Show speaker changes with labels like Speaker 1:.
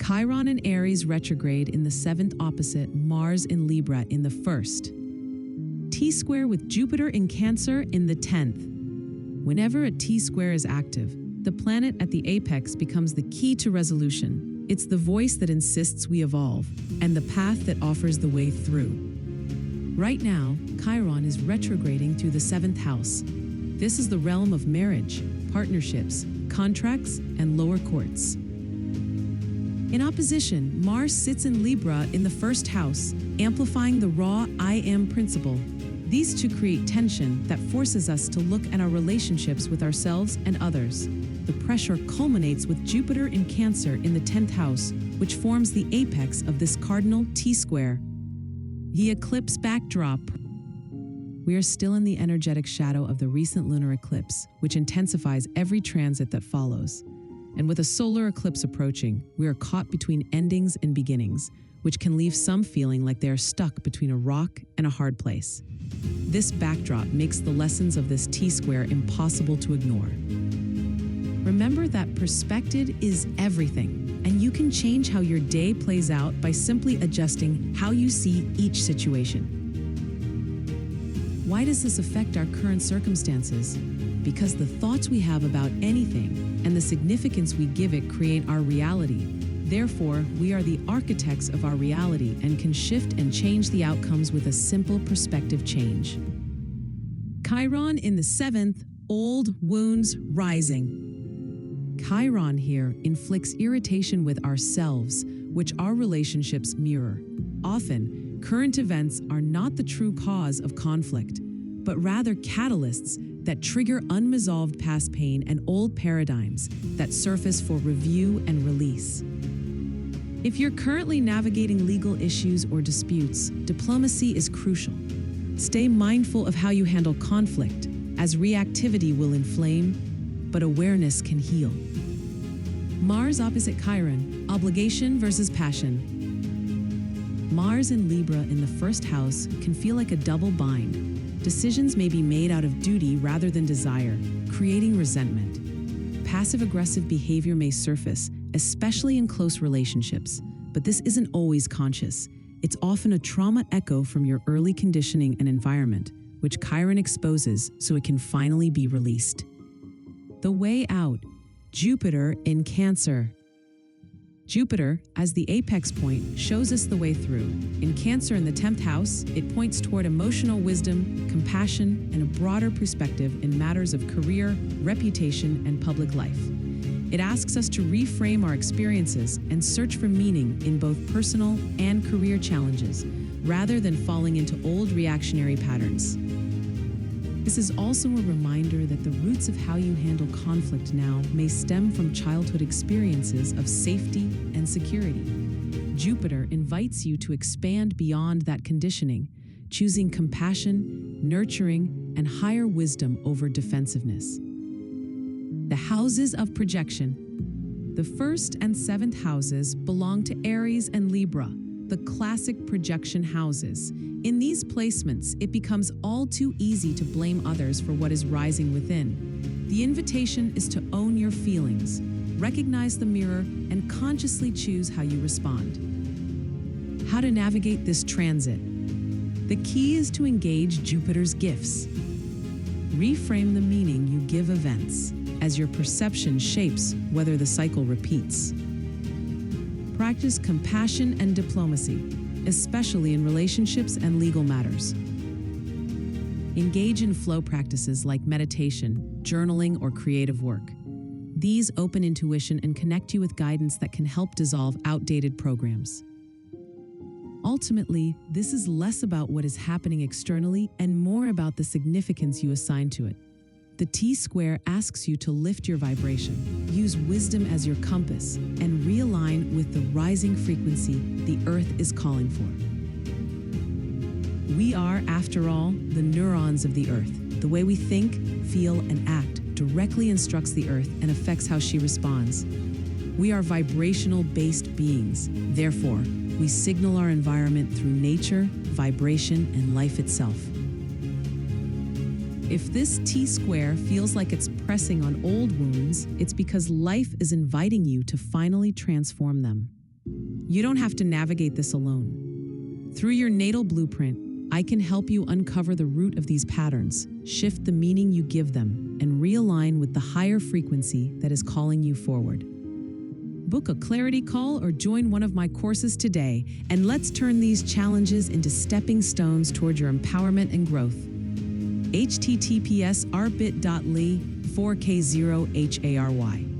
Speaker 1: Chiron in Aries retrograde in the 7th opposite Mars in Libra in the 1st. T-square with Jupiter in Cancer in the 10th. Whenever a T-square is active, the planet at the apex becomes the key to resolution. It's the voice that insists we evolve, and the path that offers the way through. Right now, Chiron is retrograding through the 7th house. This is the realm of marriage, partnerships, contracts, and lower courts. In opposition, Mars sits in Libra in the 1st house, amplifying the raw I am principle. These two create tension that forces us to look at our relationships with ourselves and others. The pressure culminates with Jupiter in Cancer in the 10th house, which forms the apex of this cardinal T-square. The Eclipse Backdrop. We are still in the energetic shadow of the recent lunar eclipse, which intensifies every transit that follows. And with a solar eclipse approaching, we are caught between endings and beginnings, which can leave some feeling like they are stuck between a rock and a hard place. This backdrop makes the lessons of this T-square impossible to ignore. Remember that perspective is everything, and you can change how your day plays out by simply adjusting how you see each situation. Why does this affect our current circumstances? Because the thoughts we have about anything and the significance we give it create our reality. Therefore, we are the architects of our reality and can shift and change the outcomes with a simple perspective change. Chiron in the 7th, old wounds rising. Chiron here inflicts irritation with ourselves, which our relationships mirror. Often, current events are not the true cause of conflict, but rather catalysts that trigger unresolved past pain and old paradigms that surface for review and release. If you're currently navigating legal issues or disputes, diplomacy is crucial. Stay mindful of how you handle conflict, as reactivity will inflame, but awareness can heal. Mars opposite Chiron, obligation versus passion. Mars in Libra in the 1st house can feel like a double bind. Decisions may be made out of duty rather than desire, creating resentment. Passive-aggressive behavior may surface, especially in close relationships, but this isn't always conscious. It's often a trauma echo from your early conditioning and environment, which Chiron exposes so it can finally be released. The way out, Jupiter in Cancer. Jupiter, as the apex point, shows us the way through. In Cancer in the 10th house, it points toward emotional wisdom, compassion, and a broader perspective in matters of career, reputation, and public life. It asks us to reframe our experiences and search for meaning in both personal and career challenges, rather than falling into old reactionary patterns. This is also a reminder that the roots of how you handle conflict now may stem from childhood experiences of safety and security. Jupiter invites you to expand beyond that conditioning, choosing compassion, nurturing, and higher wisdom over defensiveness. The houses of projection. The 1st and 7th houses belong to Aries and Libra, the classic projection houses. In these placements, it becomes all too easy to blame others for what is rising within. The invitation is to own your feelings, recognize the mirror, and consciously choose how you respond. How to navigate this transit? The key is to engage Jupiter's gifts. Reframe the meaning you give events, as your perception shapes whether the cycle repeats. Practice compassion and diplomacy, especially in relationships and legal matters. Engage in flow practices like meditation, journaling, or creative work. These open intuition and connect you with guidance that can help dissolve outdated programs. Ultimately, this is less about what is happening externally and more about the significance you assign to it. The T-square asks you to lift your vibration, use wisdom as your compass, and realign with the rising frequency the Earth is calling for. We are, after all, the neurons of the Earth. The way we think, feel, and act directly instructs the Earth and affects how she responds. We are vibrational-based beings. Therefore, we signal our environment through nature, vibration, and life itself. If this T-square feels like it's pressing on old wounds, it's because life is inviting you to finally transform them. You don't have to navigate this alone. Through your natal blueprint, I can help you uncover the root of these patterns, shift the meaning you give them, and realign with the higher frequency that is calling you forward. Book a clarity call or join one of my courses today, and let's turn these challenges into stepping stones toward your empowerment and growth. https://rbit.ly/4k0hary